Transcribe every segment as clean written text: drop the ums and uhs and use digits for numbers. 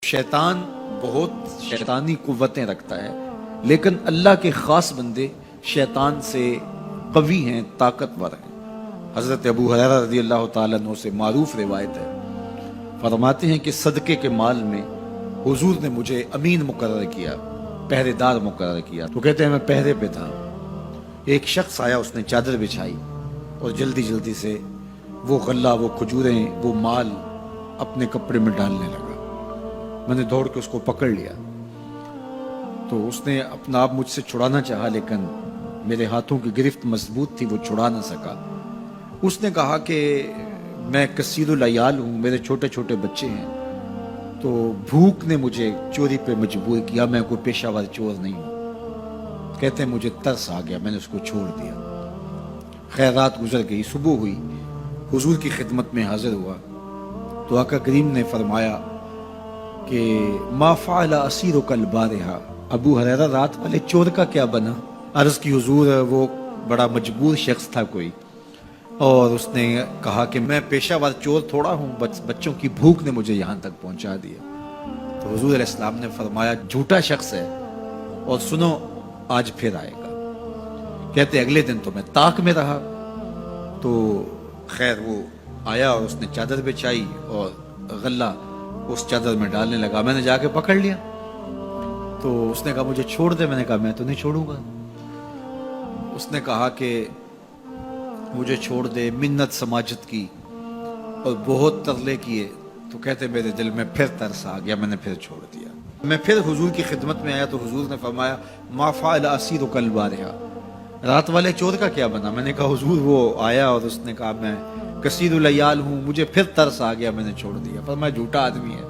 شیطان بہت شیطانی قوتیں رکھتا ہے، لیکن اللہ کے خاص بندے شیطان سے قوی ہیں، طاقتور ہیں۔ حضرت ابو ہریرہ رضی اللہ تعالیٰ عنہ سے معروف روایت ہے، فرماتے ہیں کہ صدقے کے مال میں حضور نے مجھے امین مقرر کیا، پہرے دار مقرر کیا۔ تو کہتے ہیں میں پہرے پہ تھا، ایک شخص آیا، اس نے چادر بچھائی اور جلدی جلدی سے وہ غلہ، وہ کھجوریں، وہ مال اپنے کپڑے میں ڈالنے لگا۔ میں نے دوڑ کے اس کو پکڑ لیا، تو اس نے اپنا آپ مجھ سے چھڑانا چاہا، لیکن میرے ہاتھوں کی گرفت مضبوط تھی، وہ چھڑا نہ سکا۔ اس نے کہا کہ میں کثیر العیال ہوں، میرے چھوٹے چھوٹے بچے ہیں، تو بھوک نے مجھے چوری پہ مجبور کیا، میں کوئی پیشہ ور چور نہیں ہوں۔ کہتے ہیں مجھے ترس آ گیا، میں نے اس کو چھوڑ دیا۔ خیر رات گزر گئی، صبح ہوئی، حضور کی خدمت میں حاضر ہوا تو آقا کریم نے فرمایا کہ ما فعل اسیرک البارحہ، ابو ہریرہ رات والے چور کا کیا بنا؟ عرض کی حضور وہ بڑا مجبور شخص تھا کوئی، اور اس نے کہا کہ میں پیشہ ور چور تھوڑا ہوں، بچوں کی بھوک نے مجھے یہاں تک پہنچا دیا۔ تو حضور علیہ السلام نے فرمایا جھوٹا شخص ہے، اور سنو آج پھر آئے گا۔ کہتے اگلے دن تو میں طاق میں رہا، تو خیر وہ آیا اور اس نے چادر بچھائی اور غلہ اس چادر میں ڈالنے لگا۔ میں نے جا کے پکڑ لیا، تو اس نے کہا مجھے چھوڑ دے۔ میں نے کہا میں تو نہیں چھوڑوں گا۔ اس نے کہا کہ مجھے چھوڑ دے، منت سماجت کی اور بہت ترلے کیے۔ تو کہتے میرے دل میں پھر ترس آ گیا، میں نے پھر چھوڑ دیا۔ میں پھر حضور کی خدمت میں آیا تو حضور نے فرمایا ما فعل اسیرک البارحہ، رات والے چور کا کیا بنا؟ میں نے کہا حضور وہ آیا اور اس نے کہا میں کثیر العیال ہوں، مجھے پھر ترس آ گیا، میں نے چھوڑ دیا۔ پر میں جھوٹا آدمی ہے،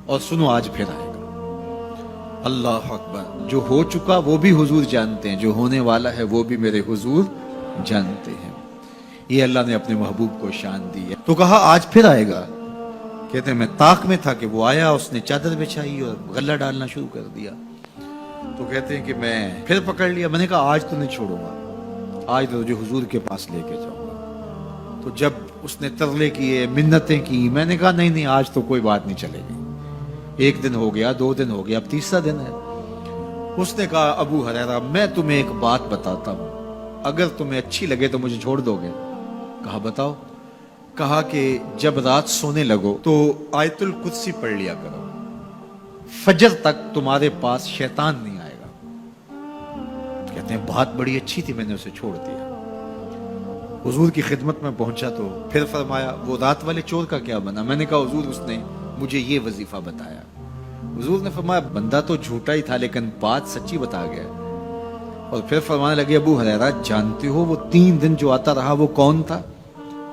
اور سنو آج پھر آئے گا۔ اللہ اکبر! جو ہو چکا وہ بھی حضور جانتے ہیں، جو ہونے والا ہے وہ بھی میرے حضور جانتے ہیں۔ یہ اللہ نے اپنے محبوب کو شان دی ہے۔ تو کہا آج پھر آئے گا۔ کہتے ہیں میں طاق میں تھا کہ وہ آیا، اس نے چادر بچھائی اور غلہ ڈالنا شروع کر دیا۔ تو کہتے ہیں کہ میں پھر پکڑ لیا۔ میں نے کہا آج تو نہیں چھوڑوں گا، آج تو جو حضور کے پاس لے کے جاؤں گا۔ تو جب اس نے ترلے کیے، منتیں کی، میں نے کہا نہیں نہیں آج تو کوئی بات نہیں چلے گی۔ ایک دن ہو گیا، 2 دن ہو گیا، اب تیسرا دن ہے۔ اس نے کہا ابو ہریرہ میں تمہیں ایک بات بتاتا ہوں، اگر تمہیں اچھی لگے تو مجھے چھوڑ دو گے؟ کہا بتاؤ۔ کہا کہ جب رات سونے لگو تو آیت الکرسی پڑھ لیا کرو، فجر تک تمہارے پاس شیطان نہیں آئے گا۔ کہتے ہیں بات بڑی اچھی تھی، میں نے اسے چھوڑ دیا۔ حضور کی خدمت میں پہنچا تو پھر فرمایا وہ رات والے چور کا کیا بنا؟ میں نے کہا حضور اس نے مجھے یہ وظیفہ بتایا۔ حضور نے فرمایا بندہ تو جھوٹا ہی تھا لیکن بات سچی بتا گیا۔ اور پھر فرمانے لگے ابو ہریرہ جانتے ہو وہ 3 دن جو آتا رہا وہ کون تھا؟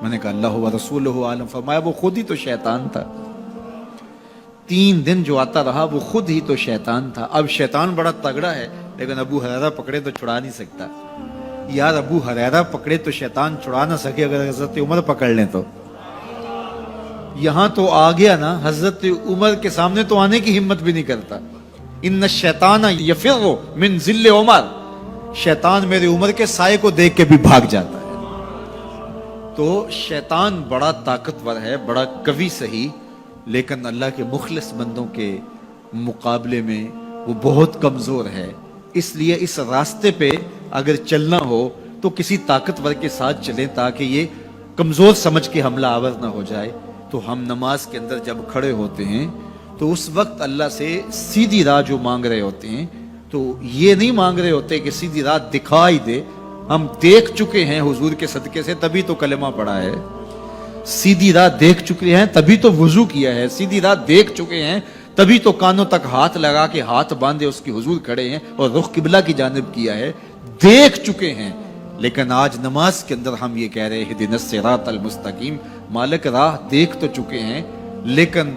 میں نے کہا اللہ و رسولہ عالم۔ فرمایا وہ خود ہی تو شیطان تھا۔ 3 دن جو آتا رہا وہ خود ہی تو شیطان تھا۔ اب شیطان بڑا تگڑا ہے، لیکن ابو ہریرہ پکڑے تو چھڑا نہیں سکتا۔ یار ابو ہریرہ پکڑے تو شیطان چھڑا نہ سکے، اگر حضرت عمر پکڑ لیں تو یہاں تو آ گیا نا، حضرت عمر کے سامنے تو آنے کی ہمت بھی نہیں کرتا۔ ان الشیطان یفر من ظل عمر، شیطان میرے عمر کے سائے کو دیکھ کے بھی بھاگ جاتا ہے۔ تو شیطان بڑا طاقتور ہے، بڑا قوی صحیح، لیکن اللہ کے مخلص بندوں کے مقابلے میں وہ بہت کمزور ہے۔ اس لیے اس راستے پہ اگر چلنا ہو تو کسی طاقتور کے ساتھ چلیں تاکہ یہ کمزور سمجھ کے حملہ آور نہ ہو جائے۔ تو ہم نماز کے اندر جب کھڑے ہوتے ہیں تو اس وقت اللہ سے سیدھی راہ جو مانگ رہے ہوتے ہیں، تو یہ نہیں مانگ رہے ہوتے کہ سیدھی راہ دکھائی دے۔ ہم دیکھ چکے ہیں حضور کے صدقے سے، تبھی تو کلمہ پڑھا ہے۔ سیدھی راہ دیکھ چکے ہیں تبھی تو وضو کیا ہے۔ سیدھی راہ دیکھ چکے ہیں تبھی تو کانوں تک ہاتھ لگا کے ہاتھ باندھے اس کی حضور کھڑے ہیں اور رخ قبلہ کی جانب کیا ہے۔ دیکھ چکے ہیں، لیکن آج نماز کے اندر ہم یہ کہہ رہے ہیں اہدنا الصراط المستقیم، مالک راہ دیکھ تو چکے ہیں لیکن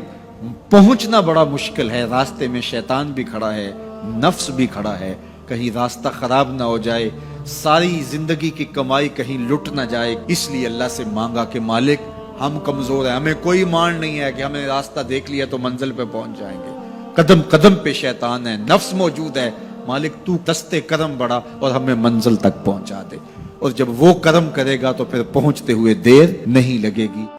پہنچنا بڑا مشکل ہے۔ راستے میں شیطان بھی کھڑا ہے، نفس بھی کھڑا ہے، کہیں راستہ خراب نہ ہو جائے، ساری زندگی کی کمائی کہیں لٹ نہ جائے۔ اس لیے اللہ سے مانگا کہ مالک ہم کمزور ہیں، ہمیں کوئی مان نہیں ہے کہ ہمیں راستہ دیکھ لیا تو منزل پہ پہنچ جائیں گے۔ قدم قدم پہ شیطان ہے، نفس موجود ہے، مالک تو دستے کرم بڑھا اور ہمیں منزل تک پہنچا دے۔ اور جب وہ کرم کرے گا تو پھر پہنچتے ہوئے دیر نہیں لگے گی۔